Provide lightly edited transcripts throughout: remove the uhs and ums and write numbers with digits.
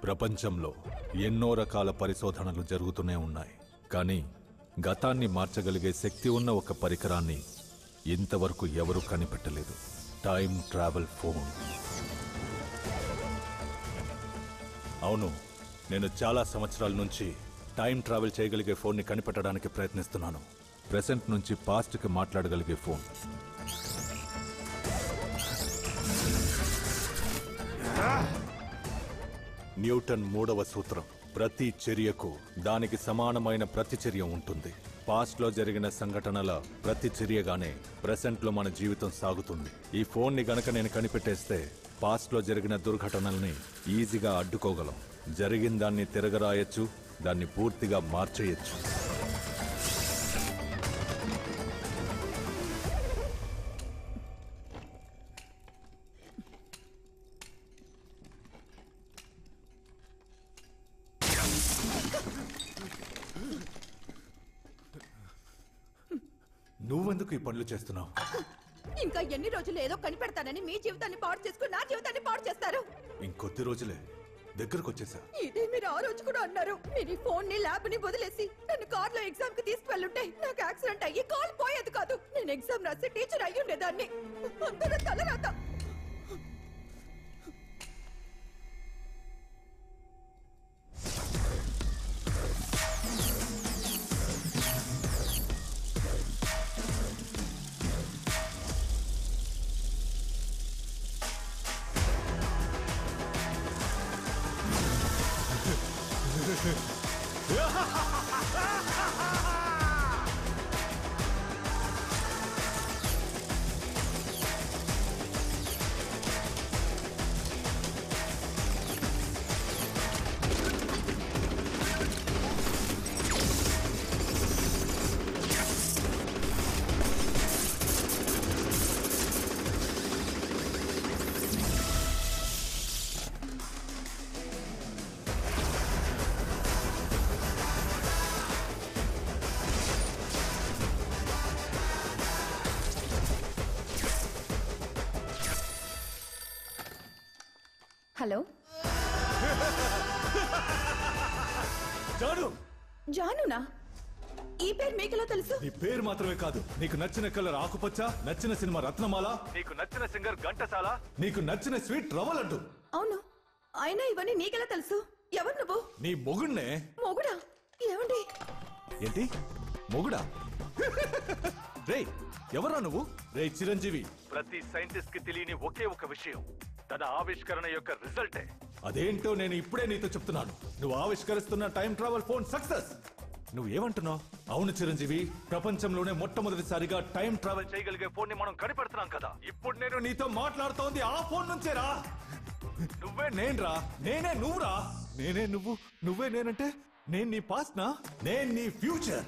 ప్రపంచంలో ఎన్నో రకాల పరిశోధనలు జరుగుతూనే ఉన్నాయి. కానీ గతాన్ని మార్చగలిగే శక్తి ఉన్న ఒక పరికరాన్ని ఇంతవరకు ఎవరూ కనిపెట్టలేదు. Time travel phone. అవును, నేను చాలా సంవత్సరాల నుంచి టైం ట్రావెల్ చేయగలిగే ఫోన్ని కనిపెట్టడానికి ప్రయత్నిస్తున్నాను. ప్రెసెంట్ నుంచి పాస్ట్కి మాట్లాడగలిగే ఫోన్. న్యూటన్ 3వ సూత్రం, ప్రతి చర్యకు దానికి సమానమైన ప్రతిచర్య ఉంటుంది. పాస్ట్లో జరిగిన సంఘటనల ప్రతిచర్యగానే ప్రెసెంట్లో మన జీవితం సాగుతుంది. ఈ ఫోన్ని గనక నేను కనిపెట్టేస్తే పాస్ట్లో జరిగిన దుర్ఘటనల్ని ఈజీగా అడ్డుకోగలం. జరిగిన దాన్ని తిరగరాయొచ్చు, దాన్ని పూర్తిగా మార్చేయచ్చు. నువ్వెందుకు ఈ పనులు చేస్తున్నావు? ఇంకా ఎన్ని రోజులు ఏదో కనిపెడతానని మీ జీవితాన్ని పాడు చేసుకుని నా జీవితాన్ని పాడు చేస్తారు. ఇంకొద్ది రోజులే, దగ్గరకు వచ్చేసా. ఇదే మీరు ఆ రోజు కూడా అన్నారు. మీరు ఈ ఫోన్ ని ల్యాబ్ ని వదిలేసి నన్ను కార్ లో ఎగ్జామ్ కి తీసుకువెళ్ళుంటే నాకు యాక్సిడెంట్ అయ్యి కాల్ పోయేది కాదు. నేను ఎగ్జామ్ రాసి టీచర్ అయ్యి ఉండేదాన్ని. అందరూ తలరాత. హలో జాను. జానునా? ఈ పేరు మీకెలా తెలుసు? నీ పేరు మాత్రమే కాదు, నీకు నచ్చిన కలర్ ఆకుపచ్చ, నచ్చిన సినిమా రత్నమాల, నీకు నచ్చిన సింగర్ ఘంటసాల, నీకు నచ్చిన స్వీట్ రవ్వ లడ్డు. అవును, అయినా ఇవన్నీ నీకెలా తెలుసు? ఎవరు నువ్వు? నీ మొగుణ్ణే. మొగుడా? ఏమండి? ఏంటి మొగుడా? రే, ఎవరా నువ్వు? రే చిరంజీవి, ప్రతి సైంటిస్ట్ కి తెలియని ఒకే ఒక విషయం, తన ఆవిష్కరణ యొక్క రిజల్టే. అదేంటో నేను ఇప్పుడే నీతో చెప్తున్నాను. నువ్వు ఆవిష్కరిస్తున్న టైం ట్రావెల్ ఫోన్ సక్సెస్. నువ్వేమంటున్నావు? అవును చిరంజీవి, ప్రపంచంలోనే మొట్టమొదటిసారిగా టైం ట్రావెల్ చేయగలిగే ఫోన్ ని మనం కనిపెడుతున్నాం కదా. ఇప్పుడు నేను నీతో మాట్లాడుతోంది ఆ ఫోన్ నుంచేరా. నువ్వే నేనురా, నేనే నువ్వురా. నేనే నువ్వు, నువ్వే నేనంటే నేను నీ పాస్ట్ నా, నేను నీ ఫ్యూచర్.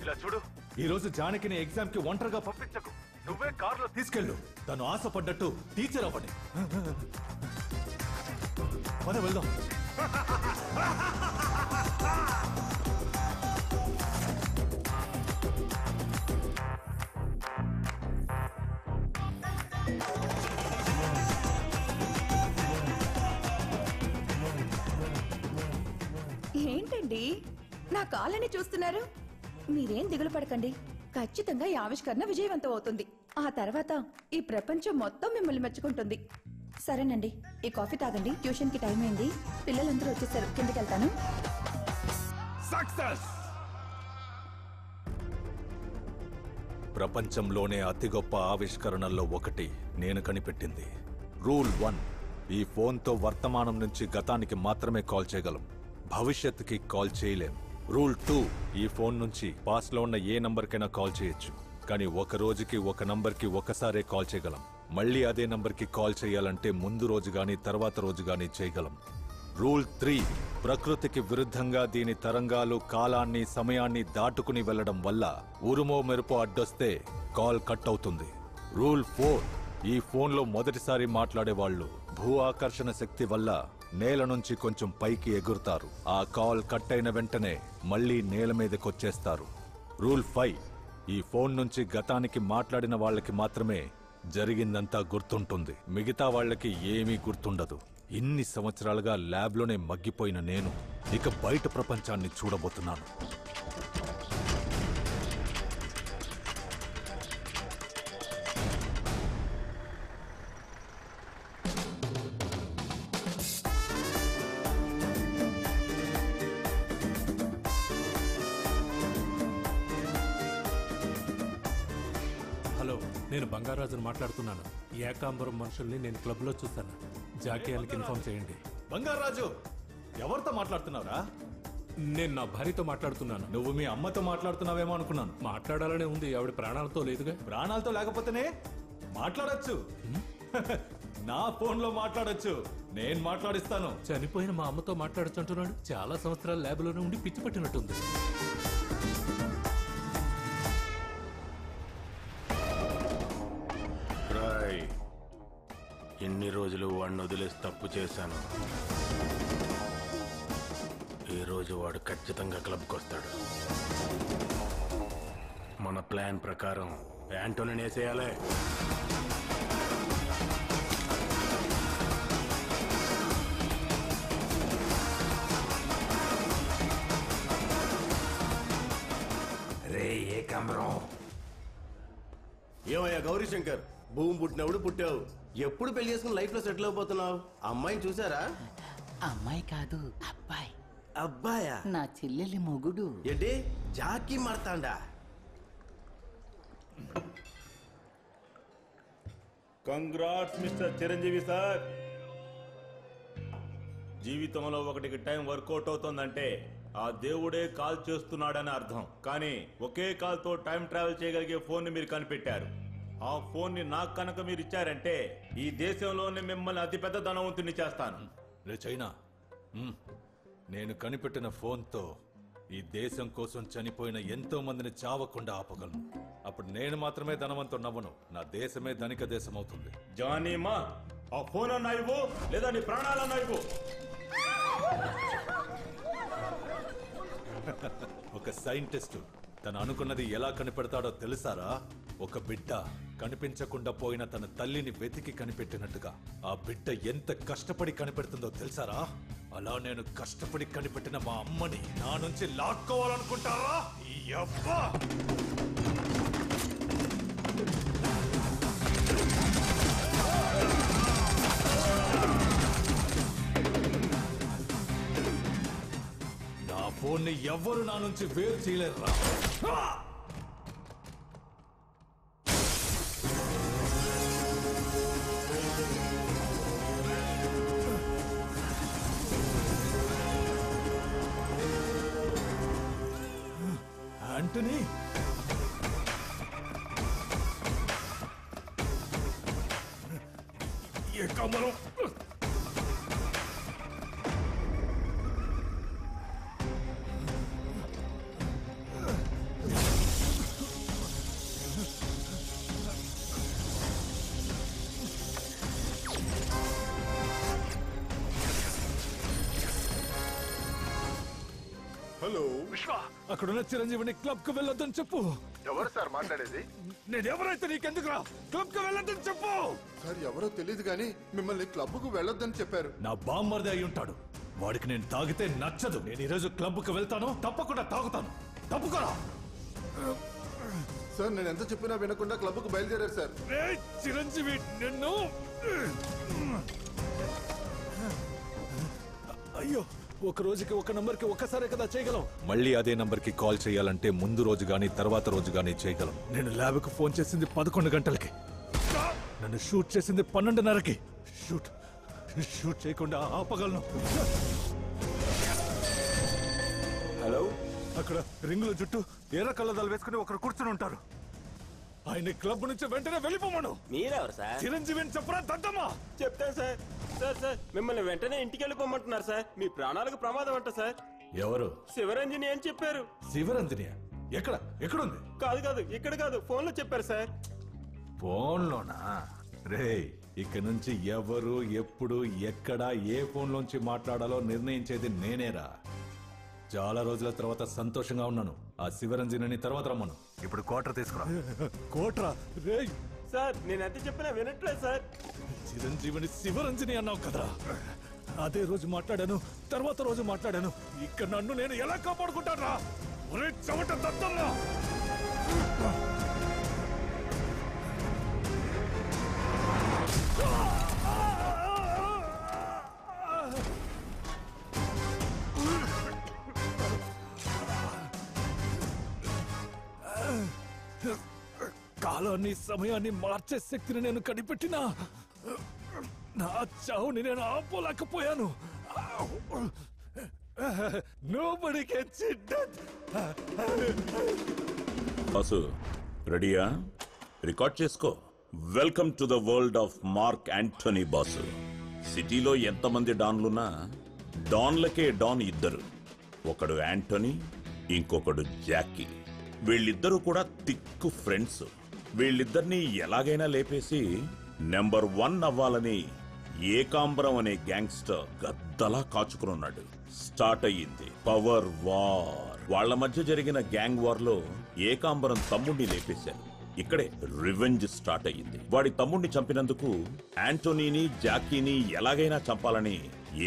ఇలా చూడు, ఈ రోజు జానకిని ఎగ్జామ్ కి ఒంటరిగా పంపించకు. నువ్వే కారులో తీసుకెళ్ళు. తను ఆశపడ్డట్టు టీచర్ అవ్వని. పద వెళ్దాం. ఏంటండి నా కాళ్ళని చూస్తున్నారు? మీరేం దిగులు పడకండి, ఖచ్చితంగా ఈ ఆవిష్కరణ విజయవంతం అవుతుంది. ఆ తర్వాత ఈ ప్రపంచం మొత్తం మిమ్మల్ని మెచ్చుకుంటుంది. సరేనండి, ఈ కాఫీ తాగండి. ట్యూషన్ కి టైం అయింది. పిల్లలందరూ వచ్చేసారు, కిందకి వెళ్తాను. సక్సెస్. ప్రపంచంలోనే అతి గొప్ప ఆవిష్కరణల్లో ఒకటి నేను కనిపెట్టింది. రూల్ 1, ఈ ఫోన్తో వర్తమానం నుంచి గతానికి మాత్రమే కాల్ చేయగలం, భవిష్యత్తుకి కాల్ చేయలేం. రూల్ 2, ఈ ఫోన్ నుంచి పాస్ట్ లో ఉన్న ఏ నంబర్కైనా కాల్ చేయొచ్చు, కానీ ఒక రోజుకి ఒక నంబర్కి ఒకసారే కాల్ చేయగలం. మళ్ళీ అదే నంబర్కి కాల్ చేయాలంటే ముందు రోజు గాని తర్వాత రోజు గాని చేయగలం. రూల్ 3, ప్రకృతికి విరుద్ధంగా దీని తరంగాలు కాలాన్ని సమయాన్ని దాటుకుని వెళ్లడం వల్ల ఉరుమో మెరుపో అడ్డొస్తే కాల్ కట్ అవుతుంది. రూల్ 4, ఈ ఫోన్లో మొదటిసారి మాట్లాడేవాళ్లు భూ ఆకర్షణ శక్తి వల్ల నేల నుంచి కొంచెం పైకి ఎగురుతారు. ఆ కాల్ కట్ అయిన వెంటనే మళ్లీ నేల మీదకొచ్చేస్తారు. రూల్ 5, ఈ ఫోన్ నుంచి గతానికి మాట్లాడిన వాళ్ళకి మాత్రమే జరిగిందంతా గుర్తుంటుంది, మిగతా వాళ్ళకి ఏమీ గుర్తుండదు. ఇన్ని సంవత్సరాలుగా ల్యాబ్లోనే మగ్గిపోయిన నేను ఇక బయట ప్రపంచాన్ని చూడబోతున్నాను. హలో, నేను బంగారాజును మాట్లాడుతున్నాను. ఏకాంబరం మనుషుల్ని నేను క్లబ్లో చూశాను. జాకీయానికి ఇన్ఫార్మ్ చేయండి. బంగారాజు, ఎవరితో మాట్లాడుతున్నావురా? నేను నా భార్యతో మాట్లాడుతున్నాను. నువ్వు మీ అమ్మతో మాట్లాడుతున్నావేమో అనుకున్నాను. మాట్లాడాలనే ఉంది, ఆవిడ ప్రాణాలతో లేదుగా. ప్రాణాలతో లేకపోతేనే మాట్లాడొచ్చు. నా ఫోన్లో మాట్లాడొచ్చు, నేను మాట్లాడిస్తాను. చనిపోయిన మా అమ్మతో మాట్లాడొచ్చంటున్నాడు. చాలా సంవత్సరాలు ల్యాబ్లోనే ఉండి పిచ్చి పట్టినట్టుంది. ఎన్ని రోజులు వాడిని వదిలేసి తప్పు చేశాను. ఈ రోజు వాడు ఖచ్చితంగా క్లబ్కి వస్తాడు. మన ప్లాన్ ప్రకారం యాంటోని వేసేయాలి. రే ఏకాంబరం, ఏమయ్యా గౌరీశంకర్, భూమి పుట్టినప్పుడు పుట్టావు, ఎప్పుడు పెళ్లి చేసుకుని లైఫ్ లో సెటిల్ అయిపోతున్నావు? అమ్మాయిని చూసారా? అమ్మాయి కాదు, అబ్బాయి. అబ్బాయా? నా చెల్లెలి మొగుడు. ఏంటి జాకీ మారతాండా? Congrats mister Chiranjeevi sir. జీవితంలో ఒకటికి టైం వర్కౌట్ అవుతుందంటే ఆ దేవుడే కాల్ చేస్తున్నాడని అర్థం. కానీ ఒకే కాల్ తో టైం ట్రావెల్ చేయగలిగే ఫోన్ ని మీరు కనిపెట్టారు. ఆ ఫోన్ ని నాకు కనుక మీరు ఇచ్చారంటే ఈ దేశంలోనే మిమ్మల్ని అతిపెద్ద ధనవంతుని చేస్తాను. రే చైనా, నేను కనిపెట్టిన ఫోన్తో ఈ దేశం కోసం చనిపోయిన ఎంతో మందిని చావకుండా ఆపగలను. అప్పుడు నేను మాత్రమే ధనవంతున్నవ్వను, నా దేశమే ధనిక దేశం అవుతుంది. జానీమా, ఆ ఫోన్ అన్నా ఇవ్వు, లేదా నీ ప్రాణాలన్నా ఇవ్వు. ఒక సైంటిస్టు తను అనుకున్నది ఎలా కనిపెడతాడో తెలుసారా? ఒక బిడ్డ కనిపించకుండా పోయిన తన తల్లిని వెతికి కనిపెట్టినట్టుగా ఆ బిడ్డ ఎంత కష్టపడి కనిపెడుతుందో తెలుసారా? అలా నేను కష్టపడి కనిపెట్టిన మా అమ్మని నా నుంచి లాక్కోవాలనుకుంటారా? ఈ అబ్బా! నా ఫోన్ని ఎవ్వరు నా నుంచి వేరు చేయలేరురా. ఆంటనీ, ఏకాంబరం, హలో విశ్వ, అక్కడున్న చిరంజీవిని క్లబ్ కు వెళ్ళొద్దని చెప్పు. ఎవరు సార్ మాట్లాడేది? నేనెవరైతే నీకెందుకురా? క్లబ్ కు వెళ్ళొద్దని చెప్పు. సార్ ఎవరో తెలియదు కానీ మిమ్మల్ని క్లబ్ కు వెళ్ళొద్దని చెప్పారు. నా బామ్మర్ది అయి ఉంటాడు. వాడికి నేను తాగితే నచ్చదు. నేను ఈరోజు క్లబ్ కు వెళ్తాను, తప్పకుండా తాగుతాను. తప్పుకోరా. సార్ నేను ఎంత చెప్పినా వినకుండా క్లబ్ కు బయలుదేరారు సార్. చిరంజీవి, నిన్ను అయ్యో, ఒక రోజుకి ఒక నంబర్ కి ఒక్కసారే కదా చేయగలం. మళ్ళీ అదే నంబర్ కి కాల్ చేయాలంటే ముందు రోజు గానీ తర్వాత రోజు గానీ చేయగలం. నేను ల్యాబ్ కు ఫోన్ చేసింది 11 గంటలకి, నన్ను షూట్ చేసింది 12:30కి. షూట్ చేయకుండా ఆపగలను. హలో, అక్కడ రింగుల జుట్టు ఎర్ర కళ్ళదాలు వేసుకుని ఒకరు కూర్చుని ఉంటారు. ఆయన క్లబ్ నుంచి వెంటనే వెళ్ళిపోమను. మీరెవరు సార్? చిరంజీవి అని చెప్పరా దద్దమ్మా? చెప్తాను సార్. సార్ మిమ్మల్ని వెంటనే ఇంటికి వెళ్ళిపోమంటున్నారు సార్. మీ ప్రాణాలకు ప్రమాదం అంట సార్. ఎవరు? శివరంజని అని చెప్పారు. శివరంజనియా? ఎక్కడుంది? కాదు, ఇక్కడ కాదు, ఫోన్ లో చెప్పారు సార్. ఫోన్లోనా? రే, ఇక నుంచి ఎవరు ఎప్పుడు ఎక్కడ ఏ ఫోన్లోంచి మాట్లాడాలో నిర్ణయించేది నేనేరా. చాలా రోజుల తర్వాత సంతోషంగా ఉన్నాను. ఆ శివరంజని తర్వాత రమ్మను. ఇప్పుడు క్వార్టర్ తీసుకురా. క్వార్టరా? రే సార్ నేను ఎంత చెప్పినా వినట్లేదు సార్. చిరంజీవిని శివరంజని అన్నావు కదరా. అదే రోజు మాట్లాడాను, తర్వాత రోజు మాట్లాడాను. ఇక్కడ నన్ను నేను ఎలా కాపాడుకుంటానా? ఒరే చెమట దత్తమ్మా! కాలాన్ని సమయాన్ని మార్చే శక్తిని నేను కనిపెట్టినా నా చావుని నేను ఆపోలేకపోయాను. Nobody can cheat that. Boss రెడీయా? రికార్డ్ చేసుకో. Welcome to the world of mark Anthony. Boss, సిటీలో ఎంతమంది డాన్లున్నా డాన్లకే డాన్ ఇద్దరు. ఒకడు యాంటోనీ, ఇంకొకడు జాకీ. వీళ్ళిద్దరూ కూడా థిక్ ఫ్రెండ్స్. వీళ్ళిద్దరినీ ఎలాగైనా లేపేసి నెంబర్ 1 అవ్వాలని ఏకాంబరం అనే గ్యాంగ్స్టర్ గద్దలా కాచుకున్నాడు. స్టార్ట్ అయ్యింది పవర్ వార్. వాళ్ల మధ్య జరిగిన గ్యాంగ్ వార్ లో ఏకాంబరం తమ్ముడిని లేపేశారు. ఇక్కడే రివెంజ్ స్టార్ట్ అయ్యింది. వాడి తమ్ముడిని చంపినందుకు యాంటోనీని, జాకీని ఎలాగైనా చంపాలని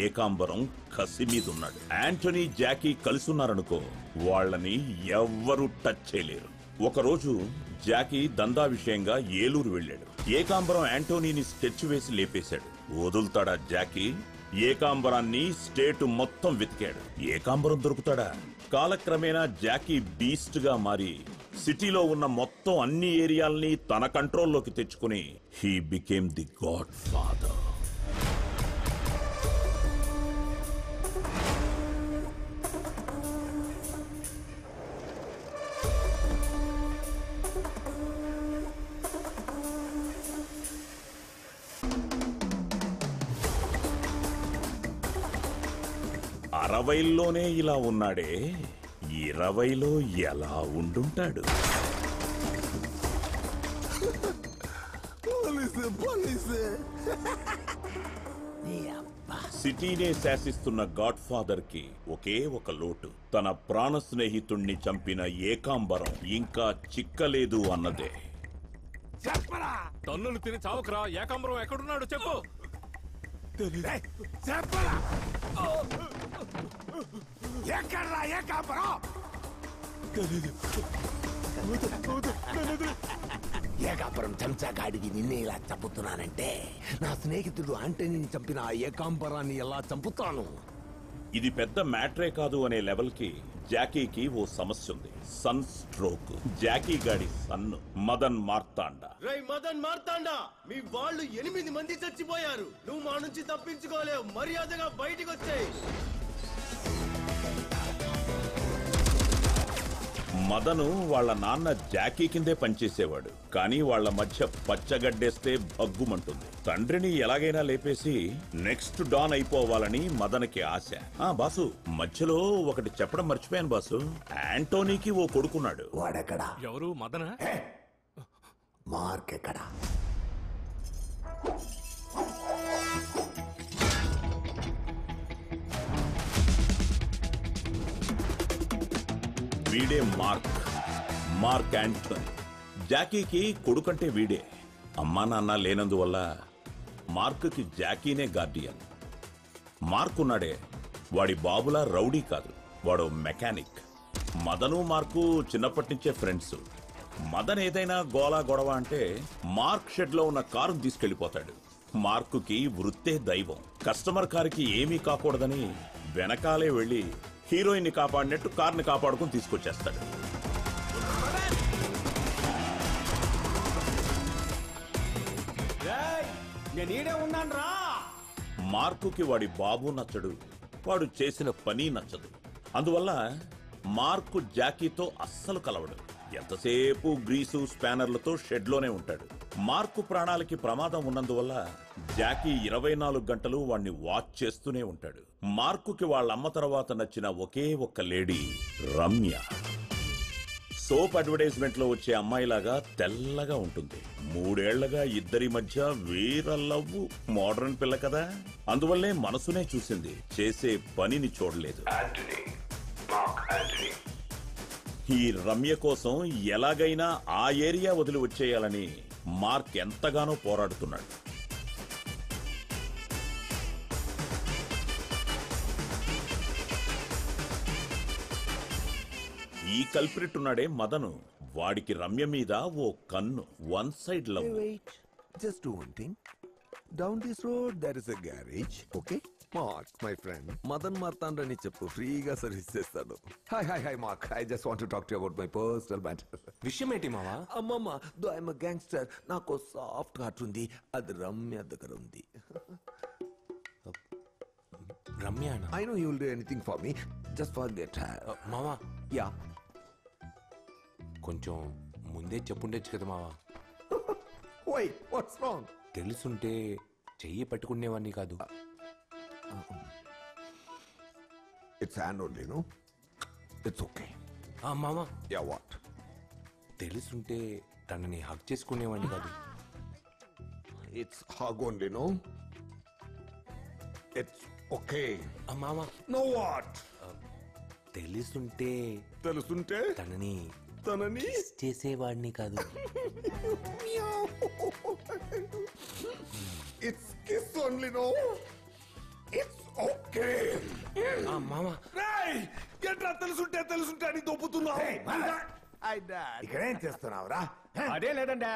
ఏకాంబరం కసి మీదున్నాడు. యాంటోనీ, జాకీ కలిసున్నారనుకో, వాళ్ళని ఎవ్వరూ టచ్ చేయలేరు. ఒకరోజు జాకీ దందా విషయంగా ఏలూరు వెళ్ళాడు. ఏకాంబరం యాంటోనీని స్కెచ్ వేసి లేపేశాడు. వదులుతాడా జాకీ? ఏకాంబరాన్ని స్టేట్ మొత్తం వెతికాడు. ఏకాంబరం దొరుకుతాడా? కాలక్రమేణా జాకీ బీస్ట్ గా మారి సిటీలో ఉన్న మొత్తం అన్ని ఏరియాల్ని తన కంట్రోల్లోకి తెచ్చుకుని he became the god father. అరవైల్లోనే ఇలా ఉన్నాడే, 20లో ఎలా ఉండుంటాడు? సిటీనే శాసిస్తున్న గాడ్ ఫాదర్ కి ఒకే ఒక లోటు. తన ప్రాణ స్నేహితుణ్ణి చంపిన ఏకాంబరం ఇంకా చిక్కలేదు అన్నదే. తన్నులు తిని చావకరా. ఏకాంబరం ఎక్కడున్నాడు చెప్పు. ఏకాంబరం చెంచాగాడికి నిన్నే ఇలా చంపుతున్నానంటే నా స్నేహితుడు ఆంటనీని చంపిన ఆ ఏకాంబరాన్ని ఎలా చంపుతాను? ఇది పెద్ద మ్యాటరే కాదు అనే లెవెల్ కి జాకీకి ఓ సమస్య ఉంది. Sun stroke. జాకీ గాడి సన్ను మదన్ మార్తాండా. మదన్ మార్తాండా, మీ వాళ్ళు 8 మంది చచ్చిపోయారు. నువ్వు మా నుంచి తప్పించుకోలేవు. మర్యాదగా బయటికి వచ్చాయి. మదను వాళ్ళ నాన్న జాకీ కిందే పనిచేసేవాడు. కానీ వాళ్ళ మధ్య పచ్చగడ్డేస్తే భగ్గుమంటుంది. తండ్రిని ఎలాగైనా లేపేసి నెక్స్ట్ డాన్ అయిపోవాలని మదన్కి ఆశ. బాసు, మధ్యలో ఒకటి చెప్పడం మర్చిపోయాను బాసు. యాంటోనీకి ఓ కొడుకున్నాడు. వాడెక్కడా? ఎవరు? మదన? మార్క్ ఎక్కడా? వీడే మార్క్ యాంటోనీ. జాకీకి కొడుకంటే వీడే. అమ్మా నాన్న లేనందువల్ల మార్క్కి జాకీనే గార్డియన్. మార్క్ ఉన్నాడే, వాడి బాబులా రౌడీ కాదు, వాడు మెకానిక్. మదను మార్కు చిన్నప్పటి నుంచే ఫ్రెండ్స్. మదన్ ఏదైనా గోలా గొడవ అంటే మార్క్ షెడ్ లో ఉన్న కారును తీసుకెళ్లిపోతాడు. మార్కుకి వృత్తే దైవం. కస్టమర్ కారుకి ఏమీ కాకూడదని వెనకాలే వెళ్లి హీరోయిన్ ని కాపాడినట్టు కార్ని కాపాడుకుని తీసుకొచ్చేస్తాడు. మార్కుకి వాడి బాబు నచ్చడు, వాడు చేసిన పని నచ్చదు. అందువల్ల మార్కు జాకీతో అస్సలు కలవడు. ఎంతసేపు గ్రీసు స్పానర్లతో షెడ్లోనే ఉంటాడు. మార్కు ప్రాణాలకి ప్రమాదం ఉన్నందువల్ల జాకీ 24 గంటలు వాణ్ణి వాచ్ చేస్తూనే ఉంటాడు. మార్కుకి వాళ్ళమ్మ తర్వాత నచ్చిన ఒకే ఒక్క లేడీ రమ్య. సోప్ అడ్వర్టైజ్మెంట్ లో వచ్చే అమ్మాయిలాగా తెల్లగా ఉంటుంది. 3 ఏళ్లగా ఇద్దరి మధ్య వీర లవ్వు. మోడర్న్ పిల్ల కదా, అందువల్లే మనసునే చూసింది, చేసే పనిని చూడలేదు. ఈ రమ్య కోసం ఎలాగైనా ఆ ఏరియా వదిలి వచ్చేయాలని మార్క్ ఎంతగానో పోరాడుతున్నాడు. ఈ కల్ప్రిట్ ఉన్నాడే మదను, వాడికి రమ్య మీద ఓ కన్ను, one side love. Wait, just do one thing. Down this road there is a garage. Okay Mark my friend, Madan మార్తాండ్రని చెప్పు, ఫ్రీగా సర్వీస్ చేస్తాడు. Hi hi hi Mark, I just want to talk to you about my personal matter. విషయం ఏంటి మావా? అమ్మమ్మ, though I'm a gangster, నాకు soft heart ఉంది, అది రమ్య దగ్గర ఉంది. Ramya I know you will do anything for me, just forget her. మావా యా, కొంచెం ముందే చెప్పుండొచ్చు కదా మావా. Why what's wrong? తెలుసుంటే చెయ్యి పట్టుకునేవాడిని కాదు. It's hand only, no it's okay. మావా యా వాట్? తెలుసుంటే తనని హక్ చేసుకునేవాడిని కాదు. It's hug only, no it's okay. మావా నో వాట్? తెలుసుంటే తనని kiss చేసేవాడిని కాదు. It's kiss only, no it's okay. మావా ఎట్లా తెలుసుంటే అని దొబ్బుతున్నావు? ఇక్కడేం చేస్తున్నావురా? అదే లేదండి,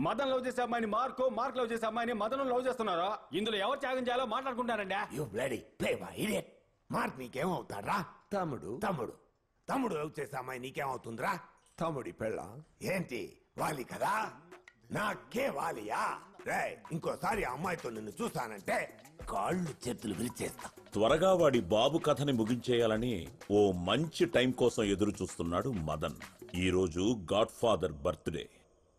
మదన్ లవ్ చేసే అమ్మాయిని మార్క్ లవ్ చేసే అమ్మాయిని మదన్ లవ్ చేస్తున్నారా? ఇందులో ఎవరు త్యాగం చేయాలో మాట్లాడుకుంటారండి. You bloody play boy idiot. Mark నీకేమవుతాడ్రా? తమ్ముడు లవ్ చేసే అమ్మాయి నీకేమవుతుందిరా? తమ్ముడి పెళ్ళ ఏంటి వాలి కదా? నాకే వాలియా? రే, ఇంకోసారి ఆ అమ్మాయితో నిన్ను చూస్తానంటే కాళ్ళు చేతులు విరిచేస్తా. త్వరగా వాడి బాబు కథని ముగించేయాలని ఓ మంచి టైం కోసం ఎదురు చూస్తున్నాడు మదన్. ఈ రోజు గాడ్ ఫాదర్ బర్త్డే.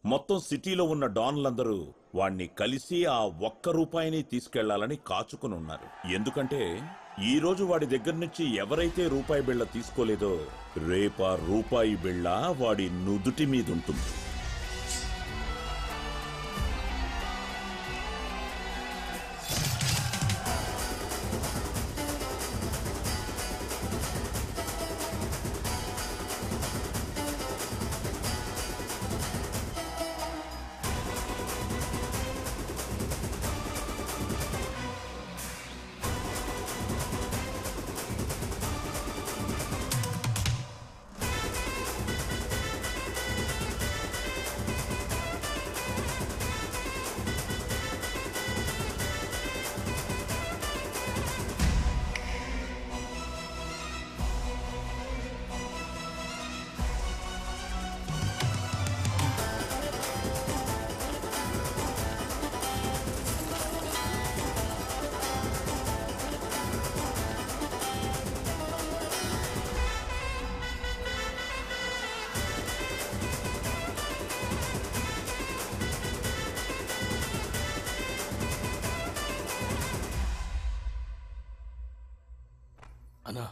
మొత్తం సిటీలో ఉన్న డాన్లందరూ వాణ్ణి కలిసి ఆ ఒక్క రూపాయిని తీసుకెళ్లాలని కాచుకుని ఉన్నారు. ఎందుకంటే ఈ రోజు వాడి దగ్గర నుంచి ఎవరైతే రూపాయి బిళ్ళ తీసుకోలేదో రేపా రూపాయి బిళ్ళ వాడి నుదుటి మీదుంటుంది. అన్నా,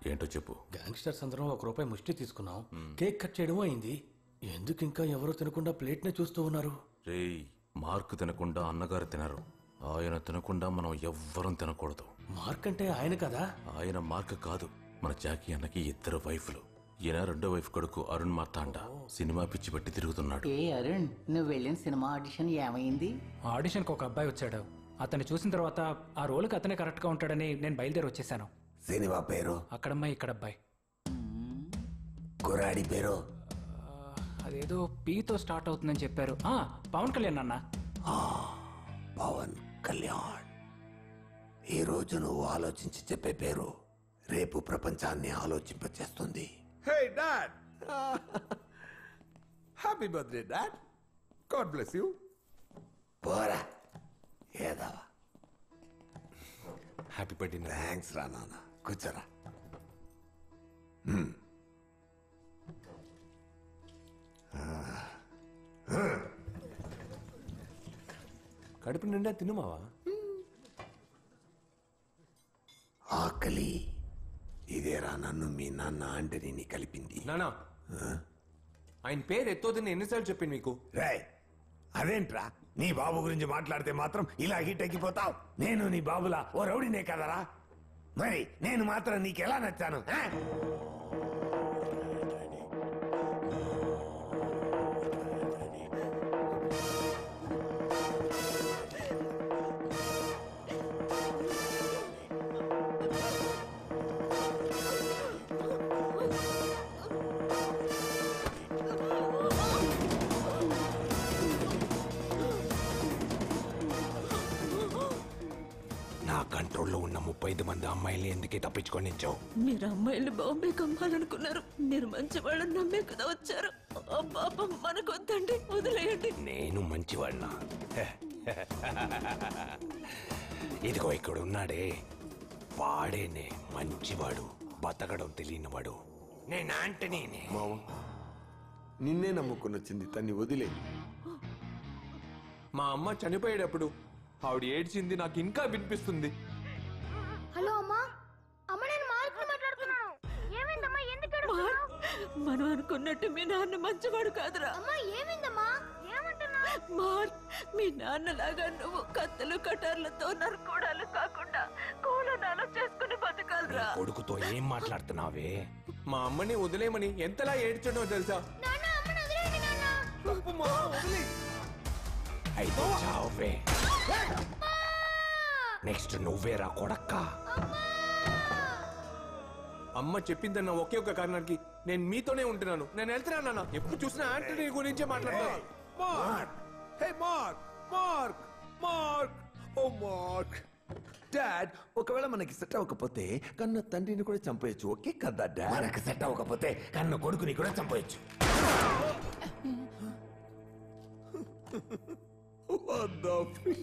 ఏంటో చెప్పు. గ్యాంగ్స్టర్స్ అందరం ₹1 ముష్టి తీసుకున్నాం. కేక్ కట్ చేయడం అయింది. ఎందుకు ఇంకా ఎవరు తినకుండా ప్లేట్ నే చూస్తూ ఉన్నారు? రేయ్, మార్క్ తినకుండా అన్నగారు తినరు. ఆయన తినకుండా మనం ఎవ్వరం తినకూడదు. మార్క్ అంటే ఆయన కదా? ఆయన మార్క్ కాదు, మన జాకీ అన్నకి 2 వైఫ్లు. ఈయన 2వ వైఫ్ కొడుకు అరుణ్ మార్తాండ. సినిమా పిచ్చి పట్టి తిరుగుతున్నాడు. ఏ అరుణ్, నువ్వు వెళ్ళిన సినిమా ఆడిషన్ ఏమైంది? ఆడిషన్కి ఒక అబ్బాయి వచ్చాడు. అతన్ని చూసిన తర్వాత ఆ రోల్కి అతనే కరెక్ట్గా ఉంటాడని నేను బయలుదేరి వచ్చేసాను. సినిమా పేరు? అక్కడమ్మాయి ఇక్కడ అబ్బాయి. కురాడి పేరు? అదేదో పీతో స్టార్ట్ అవుతుందని చెప్పారు. పవన్ కళ్యాణ్ అన్న. పవన్ కళ్యాణ్. ఈ రోజు నువ్వు ఆలోచించి చెప్పే పేరు రేపు ప్రపంచాన్ని ఆలోచింపచేస్తుంది. Hey dad, happy birthday dad. God bless you. పోరా ఏదావా. Happy birthday. థ్యాంక్స్ రా నాన్న. కూర్చోరా. కడుపు నిండా తినుమావా. ఆకలి ఇదేరా నన్ను మీ నాన్న ఆంటనీని కలిపింది. నానా, ఆయన పేరు ఎత్తోదని ఎన్నిసార్లు చెప్పింది మీకు? రే, అదేంట్రా నీ బాబు గురించి మాట్లాడితే మాత్రం ఇలా హీట్ ఎక్కిపోతావు? నేను నీ బాబులా ఓ రౌడీనే కదరా? మరి నేను మాత్రం నీకెలా నచ్చాను? 5 మంది అమ్మాయిల్ని ఎందుకే తప్పించుకొని నించావు? మీరు అమ్మాయిలు బాంబే కమ్మాలనుకున్నారు. మీరు మంచి వాళ్ళని నమ్మే కదా వచ్చారు. ఆ పాపం మనకొద్దండి, వదిలేయండి. నేను మంచివాడినా? ఇదిగో ఇక్కడ ఉన్నాడే, వాడేనే మంచివాడు, బతకడం తెలియనివాడు. నేను ఆంటనీనే. మామ, నిన్నే నమ్ముకుని వచ్చింది, తన్ని వదిలే. మా అమ్మ చనిపోయేటప్పుడు ఆవిడ ఏడ్చింది నాకు ఇంకా వినిపిస్తుంది. హలో అమ్మా. అమ్మ, నేను మార్కుని మాట్లాడుతున్నాను. ఏమైందమ్మా? ఎందుకు ఏడుస్తున్నావ్? మనం అనుకున్నట్టు మీ నాన్న మంచివాడు కాదురా. అమ్మా, ఏమైందమ్మా? ఏమంటున్నావ్? మార్క్, మీ నాన్నలాగా నువ్వు కత్తులు కటార్లతో నరుకోడాలు కాకుండా కూలనాలు చేసుకుని బతకాలరా. కొడుకుతో ఏం మాట్లాడుతున్నావే? మా అమ్మని వదిలేమని ఎంతలా ఏడ్చడో తెలుసా? నాన్న, అమ్మని వదిలేయండి నాన్న. తప్పు మా, వదిలే. అయితే చావే. నెక్స్ట్ నువ్వేరా కొడక్క. అమ్మ చెప్పిందన్న ఒకే ఒక కారణానికి నేను మీతోనే ఉంటున్నాను. నేను వెళ్తున్నాను నాన్న. ఎప్పుడు చూసినా ఆంటనీ గురించే మాట్లాడతాను. మార్క్, హే మార్క్, మార్క్, మార్క్, ఓ మార్క్. డాడ్, ఒకవేళ మనకి సెట్ అవ్వకపోతే కన్న తండ్రిని కూడా చంపేయచ్చు, ఓకే కదా డాడ్? మనకు సెట్ అవ్వకపోతే కన్న కొడుకుని కూడా చంపవచ్చు. What the fish?